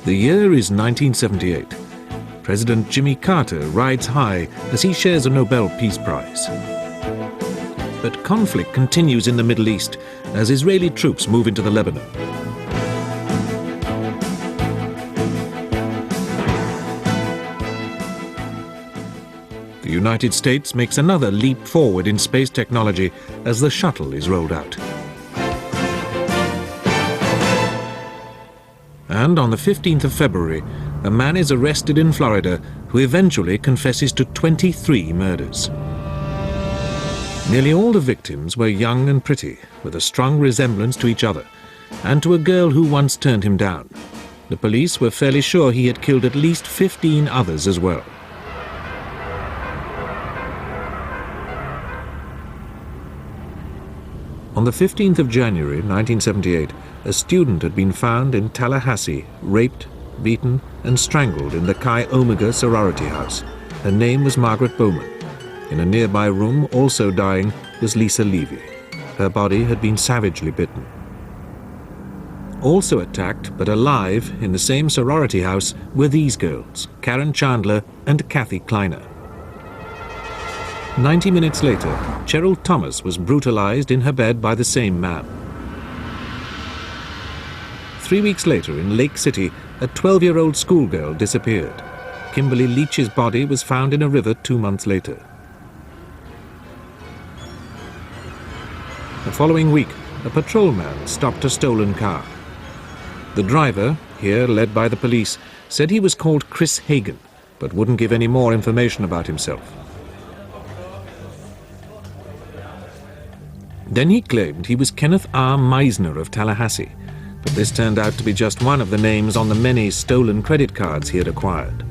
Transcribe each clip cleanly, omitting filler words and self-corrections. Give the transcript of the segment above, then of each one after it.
The year is 1978. President Jimmy Carter rides high as he shares a Nobel Peace Prize. But conflict continues in the Middle East as Israeli troops move into the Lebanon. The United States makes another leap forward in space technology as the shuttle is rolled out. And on the 15th of February, a man is arrested in Florida who eventually confesses to 23 murders. Nearly all the victims were young and pretty, with a strong resemblance to each other, and to a girl who once turned him down. The police were fairly sure he had killed at least 15 others as well. On the 15th of January 1978, a student had been found in Tallahassee, raped, beaten and strangled in the Chi Omega sorority house. Her name was Margaret Bowman. In a nearby room, also dying, was Lisa Levy. Her body had been savagely bitten. Also attacked, but alive, in the same sorority house were these girls, Karen Chandler and Kathy Kleiner. 90 minutes later, Cheryl Thomas was brutalized in her bed by the same man. 3 weeks later, in Lake City, a 12-year-old schoolgirl disappeared. Kimberly Leach's body was found in a river 2 months later. The following week, a patrolman stopped a stolen car. The driver, here led by the police, said he was called Chris Hagen, but wouldn't give any more information about himself. Then he claimed he was Kenneth R. Meisner of Tallahassee, but this turned out to be just one of the names on the many stolen credit cards he had acquired.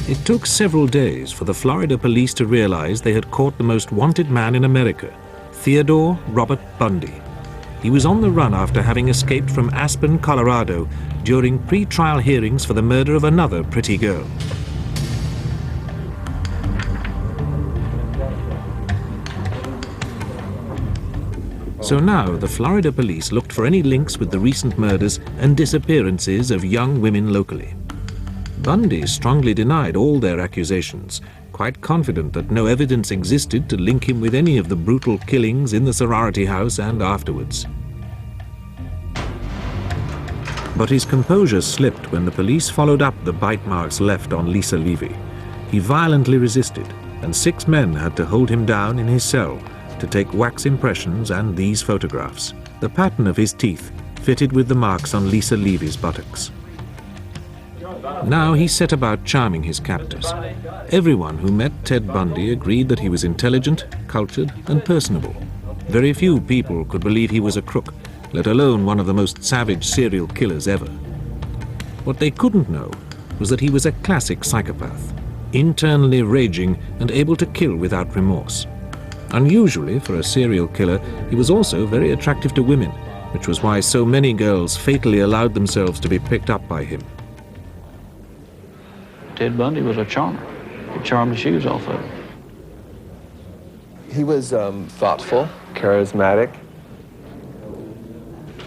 It took several days for the Florida police to realize they had caught the most wanted man in America, Theodore Robert Bundy. He was on the run after having escaped from Aspen, Colorado, during pre-trial hearings for the murder of another pretty girl. So now the Florida police looked for any links with the recent murders and disappearances of young women locally. Bundy strongly denied all their accusations, quite confident that no evidence existed to link him with any of the brutal killings in the sorority house and afterwards. But his composure slipped when the police followed up the bite marks left on Lisa Levy. He violently resisted, and 6 men had to hold him down in his cell to take wax impressions and these photographs. The pattern of his teeth fitted with the marks on Lisa Levy's buttocks. Now he set about charming his captors. Everyone who met Ted Bundy agreed that he was intelligent, cultured, and personable. Very few people could believe he was a crook, let alone one of the most savage serial killers ever. What they couldn't know was that he was a classic psychopath, internally raging and able to kill without remorse. Unusually for a serial killer, he was also very attractive to women, which was why so many girls fatally allowed themselves to be picked up by him. Ted Bundy was a charmer. He charmed the shoes off of him. He was thoughtful, charismatic.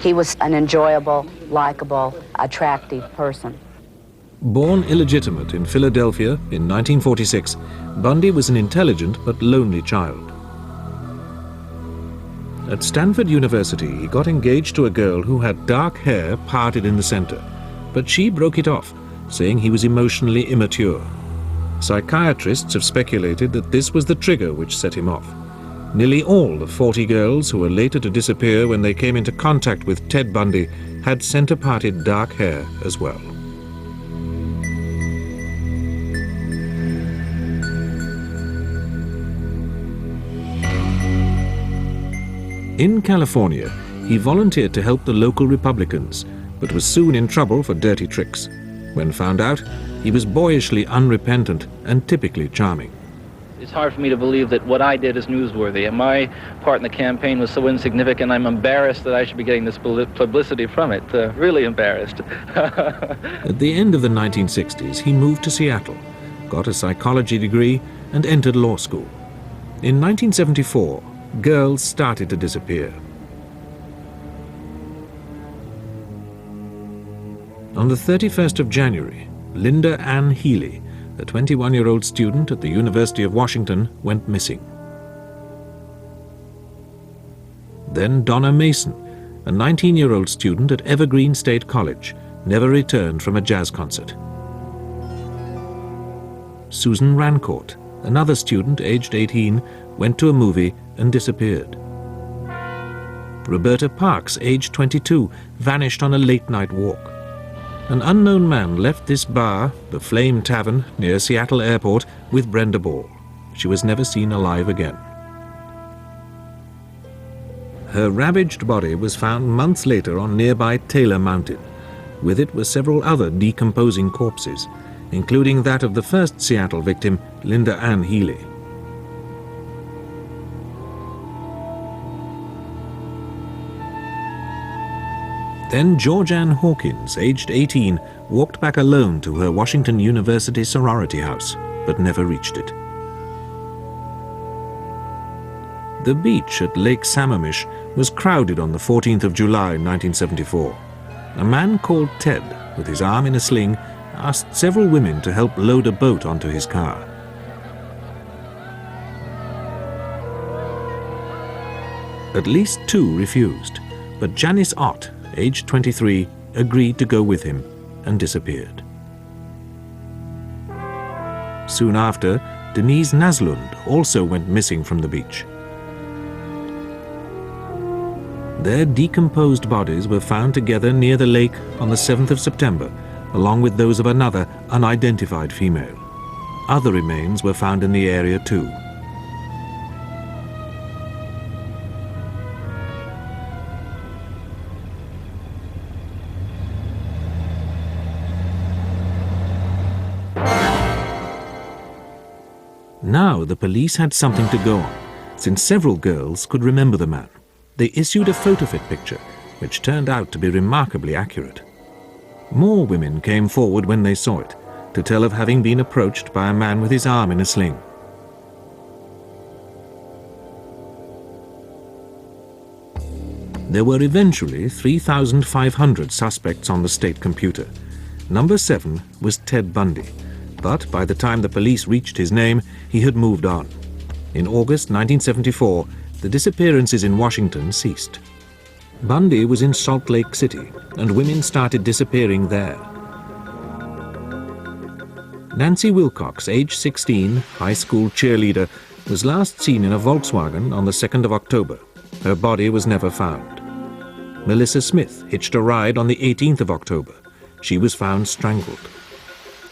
He was an enjoyable, likable, attractive person. Born illegitimate in Philadelphia in 1946, Bundy was an intelligent but lonely child. At Stanford University, he got engaged to a girl who had dark hair parted in the center, but she broke it off, saying he was emotionally immature. Psychiatrists have speculated that this was the trigger which set him off. Nearly all the 40 girls who were later to disappear when they came into contact with Ted Bundy had center-parted dark hair as well. In California, he volunteered to help the local Republicans, but was soon in trouble for dirty tricks. When found out, he was boyishly unrepentant and typically charming. It's hard for me to believe that what I did is newsworthy, and my part in the campaign was so insignificant, I'm embarrassed that I should be getting this publicity from it. Really embarrassed. At the end of the 1960s, he moved to Seattle, got a psychology degree, and entered law school. In 1974, girls started to disappear. On the 31st of January, Linda Ann Healy, a 21-year-old student at the University of Washington, went missing. Then Donna Mason, a 19-year-old student at Evergreen State College, never returned from a jazz concert. Susan Rancourt, another student aged 18, went to a movie and disappeared. Roberta Parks, aged 22, vanished on a late-night walk. An unknown man left this bar, the Flame Tavern, near Seattle Airport, with Brenda Ball. She was never seen alive again. Her ravaged body was found months later on nearby Taylor Mountain. With it were several other decomposing corpses, including that of the first Seattle victim, Linda Ann Healy. Then George Ann Hawkins, aged 18, walked back alone to her Washington University sorority house, but never reached it. The beach at Lake Sammamish was crowded on the 14th of July, 1974. A man called Ted, with his arm in a sling, asked several women to help load a boat onto his car. At least 2 refused, but Janice Ott, aged 23, agreed to go with him and disappeared. Soon after, Denise Naslund also went missing from the beach. Their decomposed bodies were found together near the lake on the 7th of September, along with those of another unidentified female. Other remains were found in the area too. Now the police had something to go on, since several girls could remember the man. They issued a photo-fit picture, which turned out to be remarkably accurate. More women came forward when they saw it, to tell of having been approached by a man with his arm in a sling. There were eventually 3,500 suspects on the state computer. Number 7 was Ted Bundy, but by the time the police reached his name, he had moved on. In August 1974, the disappearances in Washington ceased. Bundy was in Salt Lake City, and women started disappearing there. Nancy Wilcox, age 16, high school cheerleader, was last seen in a Volkswagen on the 2nd of October. Her body was never found. Melissa Smith hitched a ride on the 18th of October. She was found strangled.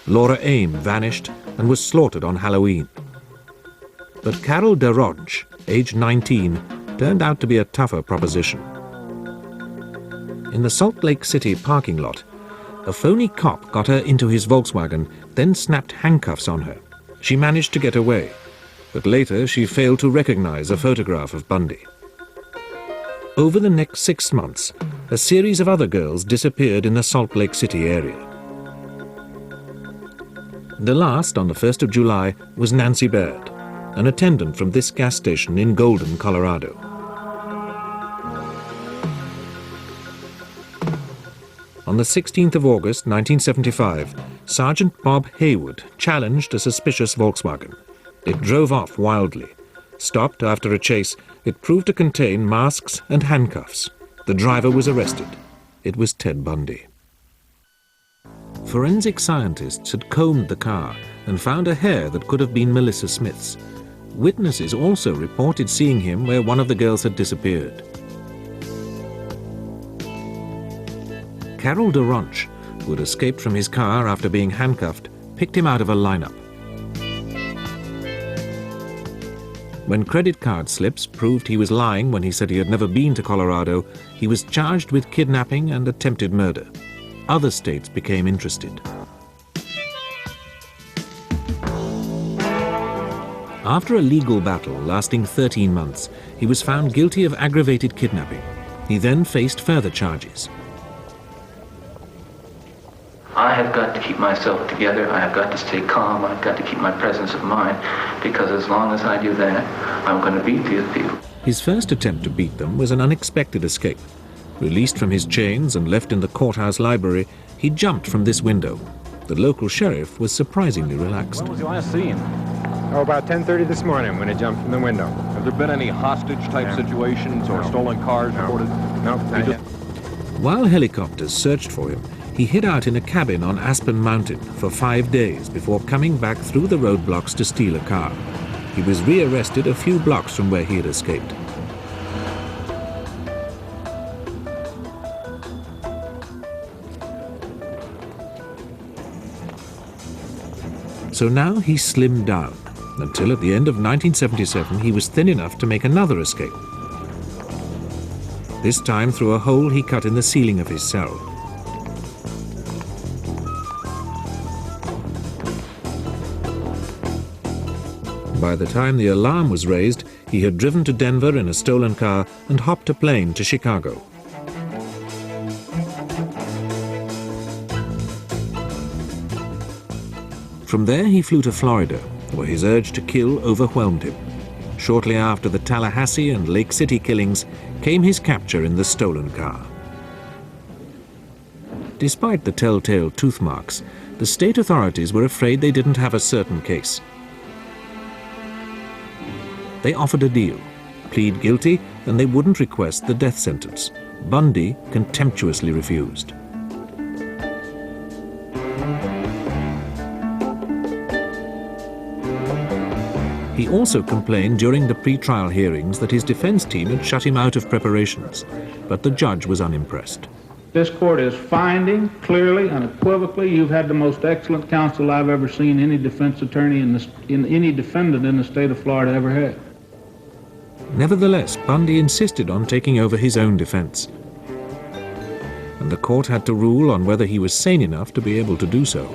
Laura Aim vanished and was slaughtered on Halloween. But Carol DeRodge, age 19, turned out to be a tougher proposition. In the Salt Lake City parking lot, a phony cop got her into his Volkswagen, then snapped handcuffs on her. She managed to get away, but later she failed to recognize a photograph of Bundy. Over the next 6 months, a series of other girls disappeared in the Salt Lake City area. The last, on the 1st of July, was Nancy Baird, an attendant from this gas station in Golden, Colorado. On the 16th of August, 1975, Sergeant Bob Haywood challenged a suspicious Volkswagen. It drove off wildly. Stopped after a chase, it proved to contain masks and handcuffs. The driver was arrested. It was Ted Bundy. Forensic scientists had combed the car and found a hair that could have been Melissa Smith's. Witnesses also reported seeing him where one of the girls had disappeared. Carol DeRonch, who had escaped from his car after being handcuffed, picked him out of a lineup. When credit card slips proved he was lying when he said he had never been to Colorado, he was charged with kidnapping and attempted murder. Other states became interested. After a legal battle lasting 13 months, he was found guilty of aggravated kidnapping. He then faced further charges. I have got to keep myself together. I have got to stay calm. I've got to keep my presence of mind, because as long as I do that, I'm going to beat these people. His first attempt to beat them was an unexpected escape. Released from his chains and left in the courthouse library, He jumped from this window. The local sheriff was surprisingly relaxed. When was you last seen? Oh, about 10:30 this morning when I jumped from the window. Have there been any hostage-type situations or stolen cars reported? No, not yet. While helicopters searched for him, he hid out in a cabin on Aspen Mountain for 5 days before coming back through the roadblocks to steal a car. He was rearrested a few blocks from where he had escaped. So now he slimmed down, until at the end of 1977 he was thin enough to make another escape. This time through a hole he cut in the ceiling of his cell. By the time the alarm was raised, he had driven to Denver in a stolen car and hopped a plane to Chicago. From there he flew to Florida, where his urge to kill overwhelmed him. Shortly after the Tallahassee and Lake City killings came his capture in the stolen car. Despite the telltale tooth marks, the state authorities were afraid they didn't have a certain case. They offered a deal: plead guilty and they wouldn't request the death sentence. Bundy contemptuously refused. He also complained during the pre-trial hearings that his defense team had shut him out of preparations, but the judge was unimpressed. This court is finding clearly, unequivocally, you've had the most excellent counsel I've ever seen any defense attorney in any defendant in the state of Florida ever had. Nevertheless, Bundy insisted on taking over his own defense, and the court had to rule on whether he was sane enough to be able to do so.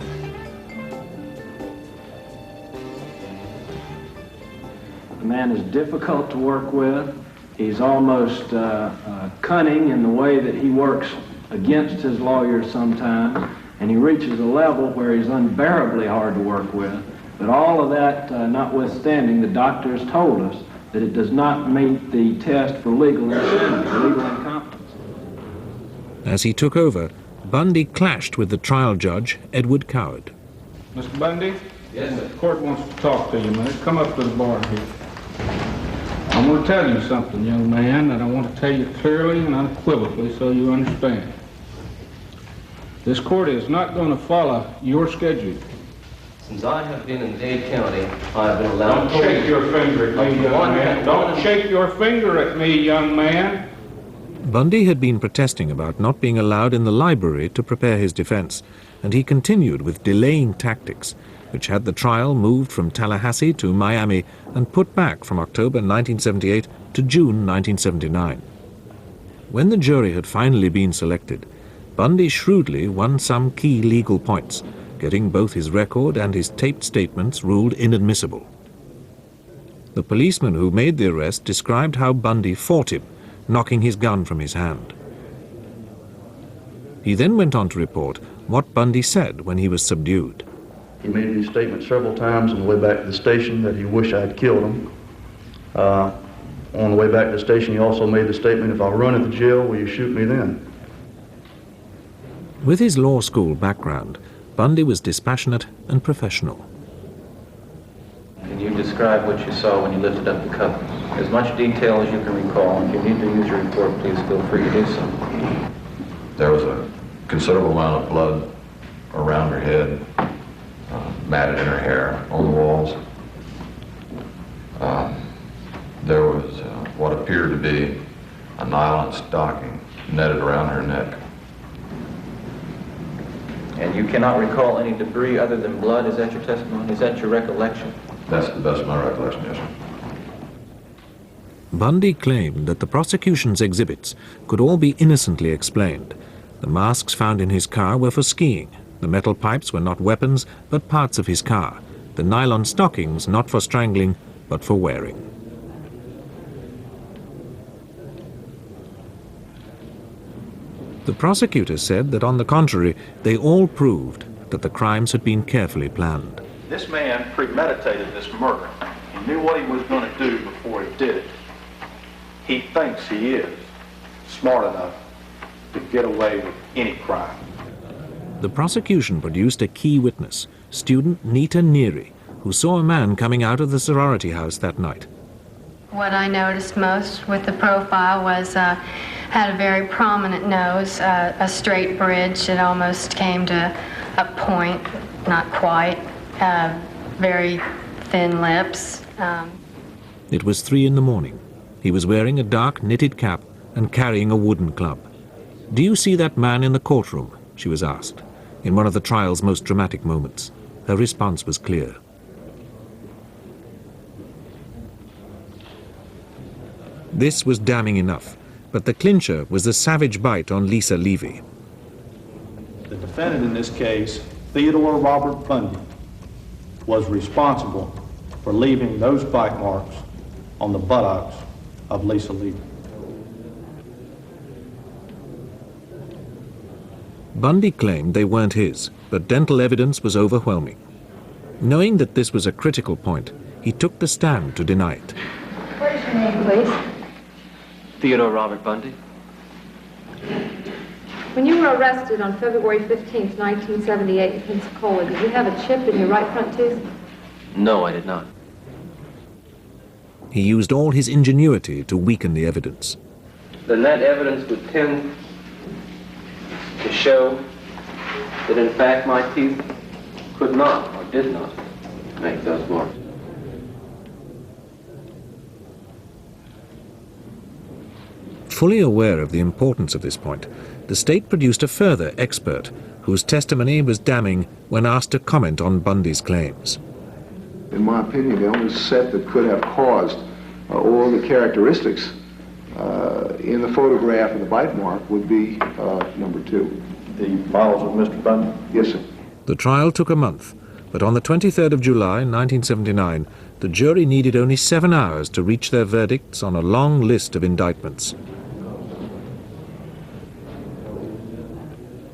The man is difficult to work with. He's almost cunning in the way that he works against his lawyers sometimes, and he reaches a level where he's unbearably hard to work with. But all of that notwithstanding, the doctors told us that it does not meet the test for legal insanity, legal incompetence. As he took over, Bundy clashed with the trial judge, Edward Coward. Mr. Bundy? Yes, sir. The court wants to talk to you, man. Come up to the bar here. I want to tell you something, young man, and I want to tell you clearly and unequivocally so you understand. This court is not going to follow your schedule. Since I have been in Dade County, I have been allowed Don't shake your finger at me, young man. Don't shake your finger at me, young man. Bundy had been protesting about not being allowed in the library to prepare his defense, and he continued with delaying tactics, which had the trial moved from Tallahassee to Miami and put back from October 1978 to June 1979. When the jury had finally been selected, Bundy shrewdly won some key legal points, getting both his record and his taped statements ruled inadmissible. The policeman who made the arrest described how Bundy fought him, knocking his gun from his hand. He then went on to report what Bundy said when he was subdued. He made these statements several times on the way back to the station that he wished I'd killed him. On the way back to the station, he also made the statement, "If I run at the jail, will you shoot me then?" With his law school background, Bundy was dispassionate and professional. Can you describe what you saw when you lifted up the cover? As much detail as you can recall. If you need to use your report, please feel free to do so. There was a considerable amount of blood around her head, matted in her hair on the walls. There was what appeared to be a nylon stocking netted around her neck. And you cannot recall any debris other than blood? Is that your testimony? Is that your recollection? That's the best of my recollection, yes, sir. Bundy claimed that the prosecution's exhibits could all be innocently explained. The masks found in his car were for skiing. The metal pipes were not weapons, but parts of his car. The nylon stockings not for strangling, but for wearing. The prosecutor said that, on the contrary, they all proved that the crimes had been carefully planned. This man premeditated this murder. He knew what he was going to do before he did it. He thinks he is smart enough to get away with any crime. The prosecution produced a key witness, student Nita Neary, who saw a man coming out of the sorority house that night. What I noticed most with the profile was had a very prominent nose, a straight bridge that almost came to a point, not quite, very thin lips. It was 3 in the morning. He was wearing a dark knitted cap and carrying a wooden club. "Do you see that man in the courtroom?" she was asked, in one of the trial's most dramatic moments. Her response was clear. This was damning enough, but the clincher was the savage bite on Lisa Levy. The defendant in this case, Theodore Robert Bundy, was responsible for leaving those bite marks on the buttocks of Lisa Levy. Bundy claimed they weren't his, but dental evidence was overwhelming. Knowing that this was a critical point, he took the stand to deny it. What is your name, please? Theodore Robert Bundy. When you were arrested on February 15th, 1978 in Pensacola, did you have a chip in your right front tooth? No, I did not. He used all his ingenuity to weaken the evidence. Then that evidence would tend to show that in fact my teeth could not or did not make those marks. Fully aware of the importance of this point, the state produced a further expert whose testimony was damning when asked to comment on Bundy's claims. In my opinion, the only set that could have caused all the characteristics in the photograph of the bite mark would be number 2. The models of Mr. Bundy? Yes, sir. The trial took a month, but on the 23rd of July, 1979, the jury needed only 7 hours to reach their verdicts on a long list of indictments.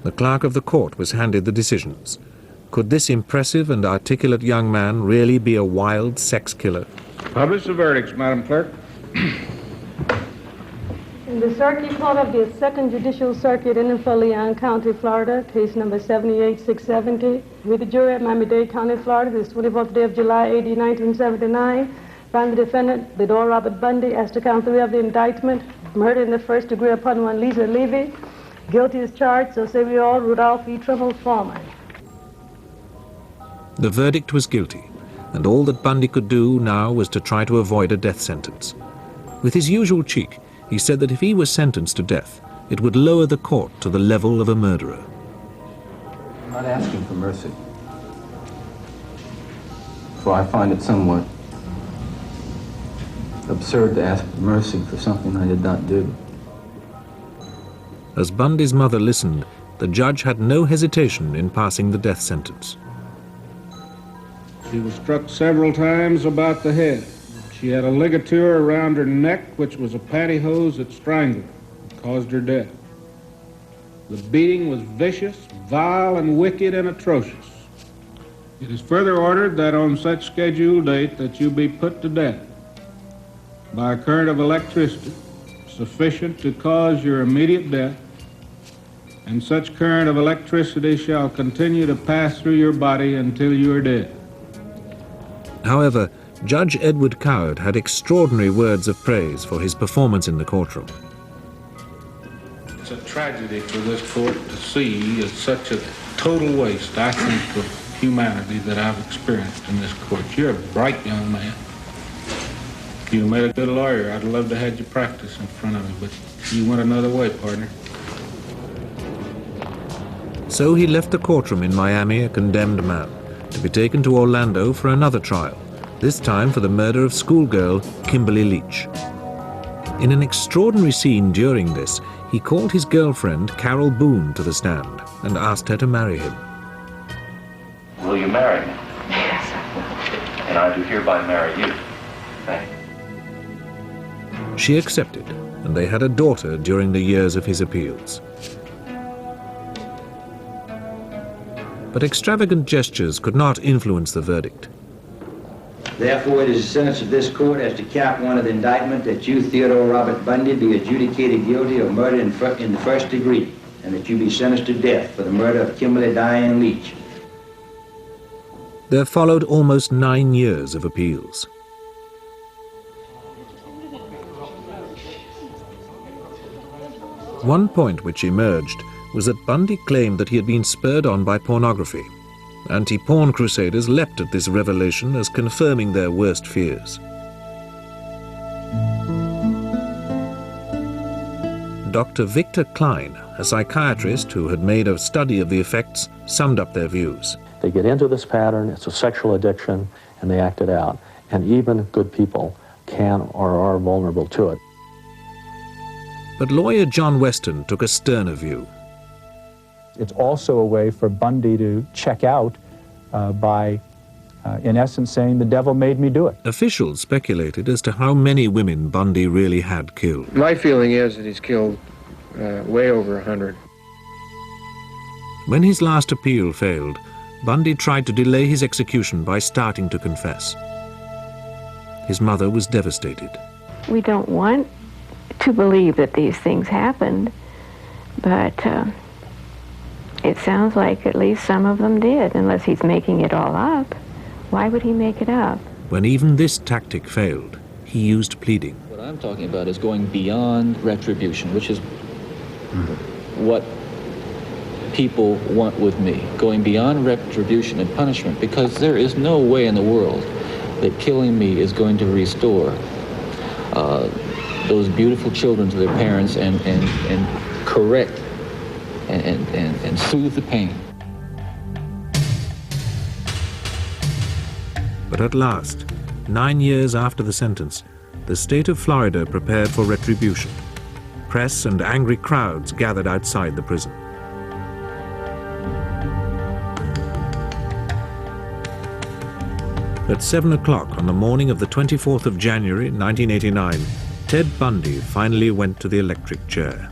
The clerk of the court was handed the decisions. Could this impressive and articulate young man really be a wild sex killer? Publish the verdicts, Madam Clerk. In the Circuit Court of the Second Judicial Circuit in Leon County, Florida, case number 78670, with the jury at Miami-Dade County, Florida, this 24th day of July, AD 1979, found the defendant, Theodore Robert Bundy, as to count 3 of the indictment, murder in the first degree upon one Lisa Levy, guilty as charged, so say we all, Rudolph E. Trimble, foreman. The verdict was guilty, and all that Bundy could do now was to try to avoid a death sentence. With his usual cheek, he said that if he was sentenced to death, it would lower the court to the level of a murderer. I'm not asking for mercy, for I find it somewhat absurd to ask for mercy for something I did not do. As Bundy's mother listened, the judge had no hesitation in passing the death sentence. She was struck several times about the head. She had a ligature around her neck, which was a pantyhose that strangled her, caused her death. The beating was vicious, vile, and wicked, and atrocious. It is further ordered that on such scheduled date that you be put to death by a current of electricity sufficient to cause your immediate death, and such current of electricity shall continue to pass through your body until you are dead. However, Judge Edward Coward had extraordinary words of praise for his performance in the courtroom. It's a tragedy for this court to see such a total waste, I think, of humanity that I've experienced in this court. You're a bright young man. If you'd made a good lawyer, I'd love to have had you practice in front of me, but you went another way, partner. So he left the courtroom in Miami a condemned man, to be taken to Orlando for another trial, this time for the murder of schoolgirl Kimberly Leach. In an extraordinary scene during this, he called his girlfriend Carol Boone to the stand and asked her to marry him. Will you marry me? Yes. And I do hereby marry you. Thank you. She accepted, and they had a daughter during the years of his appeals. But extravagant gestures could not influence the verdict. Therefore, it is the sentence of this court as to count 1 of the indictment that you, Theodore Robert Bundy, be adjudicated guilty of murder in the first degree, and that you be sentenced to death for the murder of Kimberly Diane Leach. There followed almost 9 years of appeals. One point which emerged was that Bundy claimed that he had been spurred on by pornography. Anti-porn crusaders leapt at this revelation as confirming their worst fears. Dr. Victor Klein, a psychiatrist who had made a study of the effects, summed up their views. They get into this pattern, it's a sexual addiction, and they act it out. And even good people can or are vulnerable to it. But lawyer John Weston took a sterner view. It's also a way for Bundy to check out by, in essence, saying the devil made me do it. Officials speculated as to how many women Bundy really had killed. My feeling is that he's killed way over 100. When his last appeal failed, Bundy tried to delay his execution by starting to confess. His mother was devastated. We don't want to believe that these things happened, but it sounds like at least some of them did, unless he's making it all up. Why would he make it up? When even this tactic failed, he used pleading. What I'm talking about is going beyond retribution, which is what people want with me. Going beyond retribution and punishment, because there is no way in the world that killing me is going to restore those beautiful children to their parents and correct and soothe the pain. But at last, 9 years after the sentence, the state of Florida prepared for retribution. Press and angry crowds gathered outside the prison. At 7 o'clock on the morning of the 24th of January, 1989, Ted Bundy finally went to the electric chair.